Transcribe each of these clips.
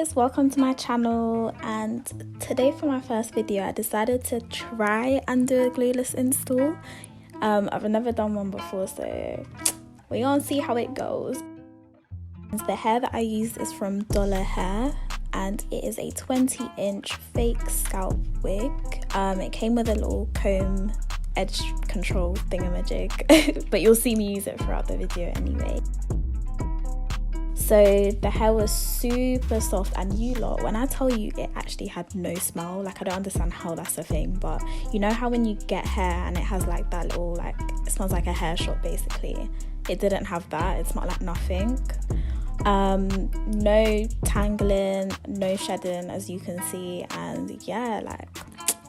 guys, welcome to my channel, and today for my first video I decided to try and do a glueless install. I've never done one before, so we're gonna see how it goes. The hair that I used is from Dolahair and it is a 20-inch fake scalp wig. It came with a little comb edge control thingamajig but you'll see me use it throughout the video anyway. So the hair was super soft, and you lot, when I tell you it actually had no smell, like I don't understand how that's a thing, but you know how when you get hair and it has like that little, like, it smells like a hair shop basically. It didn't have that. It smelled like nothing. No tangling, no shedding, as you can see, and yeah, like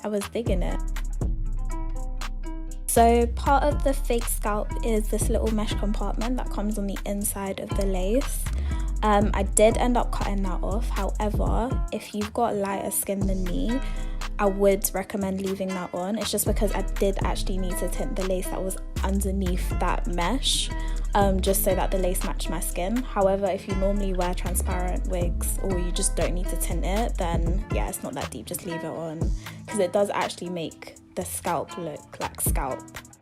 I was digging it. So part of the fake scalp is this little mesh compartment that comes on the inside of the lace. I did end up cutting that off. However, if you've got lighter skin than me, I would recommend leaving that on. It's just because I did actually need to tint the lace that was underneath that mesh, just so that the lace matched my skin. However, if you normally wear transparent wigs or you just don't need to tint it, then yeah, it's not that deep, just leave it on, because it does actually make the scalp look like scalp.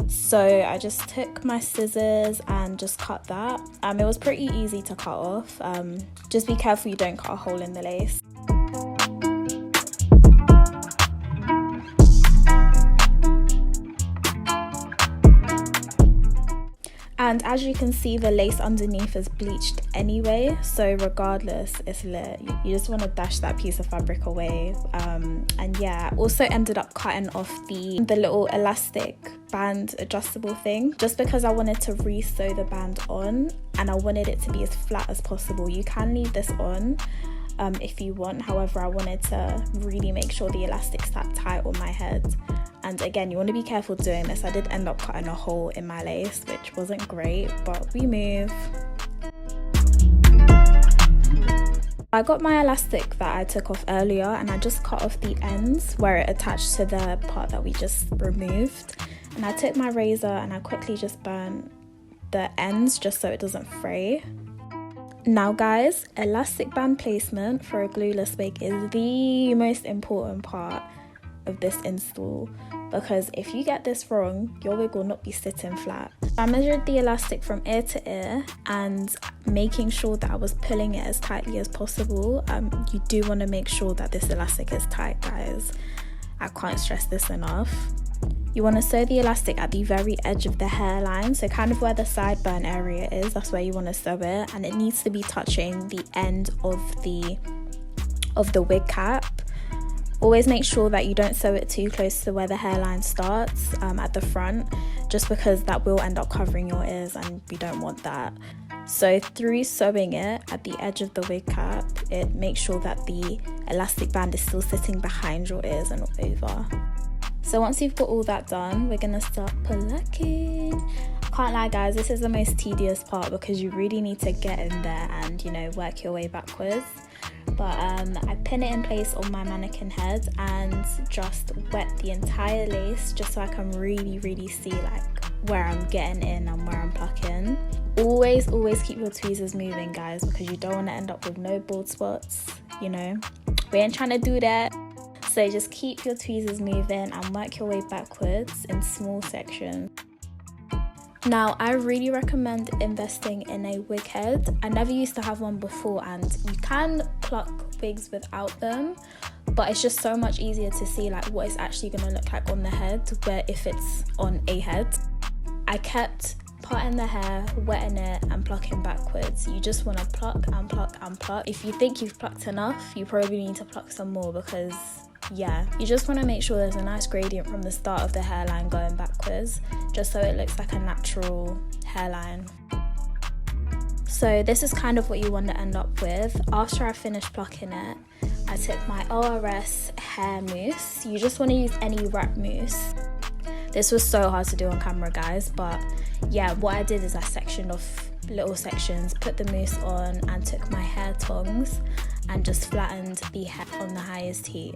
So I just took my scissors and just cut that. It was pretty easy to cut off. Just be careful you don't cut a hole in the lace. And as you can see, the lace underneath is bleached anyway, so regardless, it's lit. You just want to dash that piece of fabric away. And yeah, I also ended up cutting off the little elastic band adjustable thing, just because I wanted to re-sew the band on and I wanted it to be as flat as possible. You can leave this on if you want, however I wanted to really make sure the elastic sat tight on my head. And again, you want to be careful doing this. I did end up cutting a hole in my lace, which wasn't great, but we move. I got my elastic that I took off earlier and I just cut off the ends where it attached to the part that we just removed. And I took my razor and I quickly just burnt the ends just so it doesn't fray. Now guys, elastic band placement for a glueless wig is the most important part of this install, because if you get this wrong, your wig will not be sitting flat. I measured the elastic from ear to ear and making sure that I was pulling it as tightly as possible. You do want to make sure that this elastic is tight, guys. I can't stress this enough. You want to sew the elastic at the very edge of the hairline, so kind of where the sideburn area is, that's where you want to sew it, and it needs to be touching the end of the wig cap. Always make sure that you don't sew it too close to where the hairline starts at the front, just because that will end up covering your ears and we don't want that. So through sewing it at the edge of the wig cap, it makes sure that the elastic band is still sitting behind your ears and not over. So once you've got all that done, we're gonna start plucking. Can't lie guys, this is the most tedious part because you really need to get in there and, you know, work your way backwards. But I pin it in place on my mannequin head and just wet the entire lace just so I can really see like where I'm getting in and where I'm plucking. Always keep your tweezers moving guys, because you don't want to end up with no bald spots, you know. We ain't trying to do that. So just keep your tweezers moving and work your way backwards in small sections. Now, I really recommend investing in a wig head. I never used to have one before, and you can pluck wigs without them, but it's just so much easier to see like what it's actually going to look like on the head, where if it's on a head. I kept parting the hair, wetting it and plucking backwards. You just want to pluck and pluck and pluck. If you think you've plucked enough, you probably need to pluck some more, because yeah, you just want to make sure there's a nice gradient from the start of the hairline going backwards, just so it looks like a natural hairline. So this is kind of what you want to end up with. After I finished plucking it, I took my ORS hair mousse. You just want to use any wrap mousse. This was so hard to do on camera guys, but yeah, what I did is I sectioned off little sections, put the mousse on and took my hair tongs and just flattened the hair on the highest heat.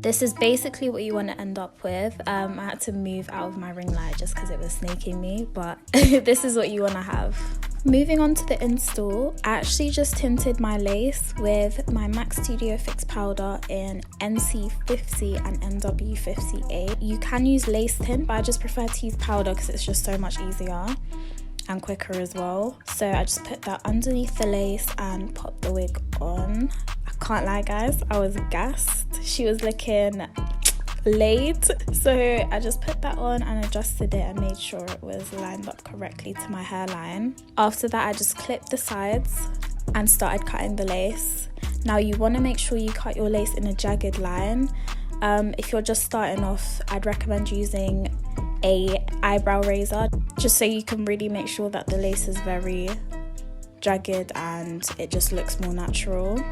This is basically what you want to end up with. I had to move out of my ring light just because it was snaking me, but this is what you want to have. Moving on to the install, I actually just tinted my lace with my MAC Studio Fix powder in NC50 and NW58. You can use lace tint, but I just prefer to use powder because it's just so much easier and quicker as well. So I just put that underneath the lace and popped the wig on. I can't lie guys, I was gassed. She was looking laid, so I just put that on and adjusted it and made sure it was lined up correctly to my hairline. After that, I just clipped the sides and started cutting the lace. Now you want to make sure you cut your lace in a jagged line. If you're just starting off, I'd recommend using a eyebrow razor just so you can really make sure that the lace is very jagged and it just looks more natural.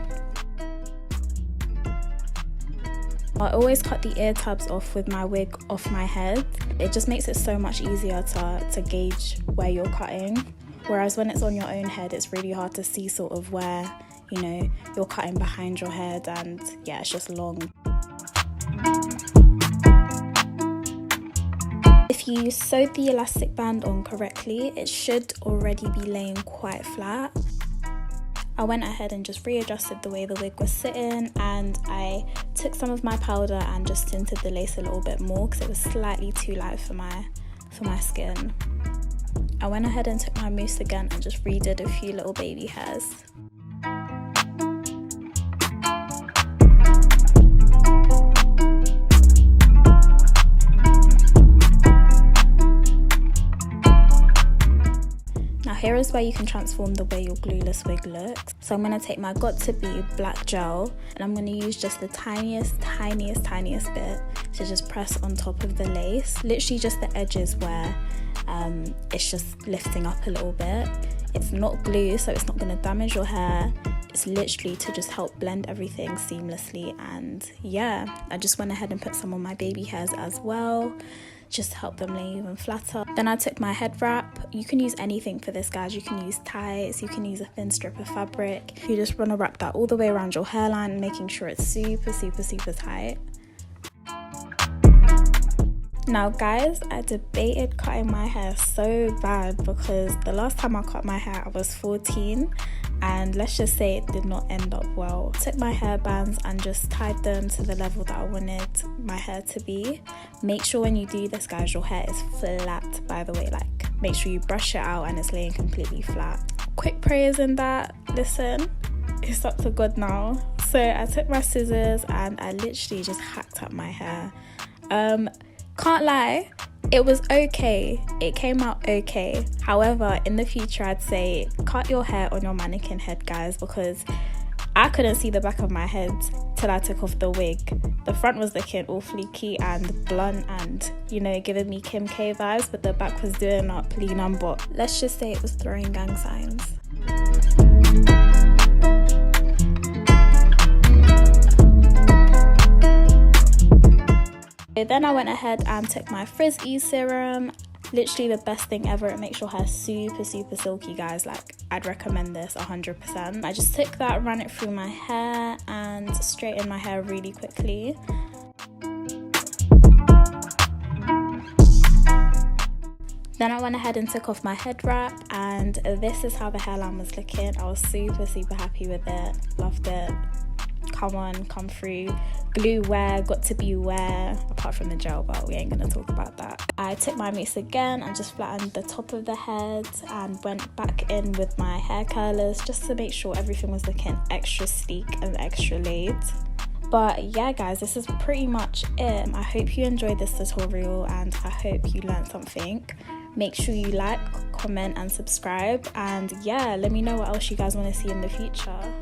I always cut the ear tabs off with my wig off my head. It just makes it so much easier to gauge where you're cutting. Whereas when it's on your own head, it's really hard to see sort of where, you know, you're cutting behind your head, and yeah, it's just long. If you sewed the elastic band on correctly, it should already be laying quite flat. I went ahead and just readjusted the way the wig was sitting, and I took some of my powder and just tinted the lace a little bit more because it was slightly too light for my skin. I went ahead and took my mousse again and just redid a few little baby hairs. Here is where you can transform the way your glueless wig looks. So I'm going to take my Got2b black gel and I'm going to use just the tiniest bit to just press on top of the lace. Literally just the edges where it's just lifting up a little bit. It's not glue, so it's not going to damage your hair. It's literally to just help blend everything seamlessly. And yeah, I just went ahead and put some on my baby hairs as well, just to help them lay even flatter. Then I took my head wrap. You can use anything for this, guys. You can use ties, you can use a thin strip of fabric. You just want to wrap that all the way around your hairline, making sure it's super tight. Now guys, I debated cutting my hair so bad because the last time I cut my hair I was 14, and let's just say it did not end up well. I took my hair bands and just tied them to the level that I wanted my hair to be. Make sure when you do this, guys, your hair is flat, by the way. Like, make sure you brush it out and it's laying completely flat. Quick prayers in that. Listen, it's up to God now. So I took my scissors and I literally just hacked up my hair. Can't lie, it was okay. It came out okay. However, in the future, I'd say cut your hair on your mannequin head, guys, because I couldn't see the back of my head till I took off the wig. The front was looking all fleeky and blunt and, you know, giving me Kim K vibes, but the back was doing up lean and bot. Let's just say it was throwing gang signs. Then I went ahead and took my Frizz Ease serum. Literally the best thing ever. It makes your hair super silky, guys. Like, I'd recommend this 100%. I just took that, ran it through my hair and straightened my hair really quickly. Then I went ahead and took off my head wrap, and this is how the hairline was looking. I was super happy with it. Loved it. Come on, come through. GLUELESS, Got2b wear, apart from the gel, but we ain't gonna talk about that. I took my mousse again and just flattened the top of the head and went back in with my hair curlers just to make sure everything was looking extra sleek and extra laid. But yeah, guys, this is pretty much it. I hope you enjoyed this tutorial and I hope you learned something. Make sure you like, comment and subscribe, and yeah, let me know what else you guys want to see in the future.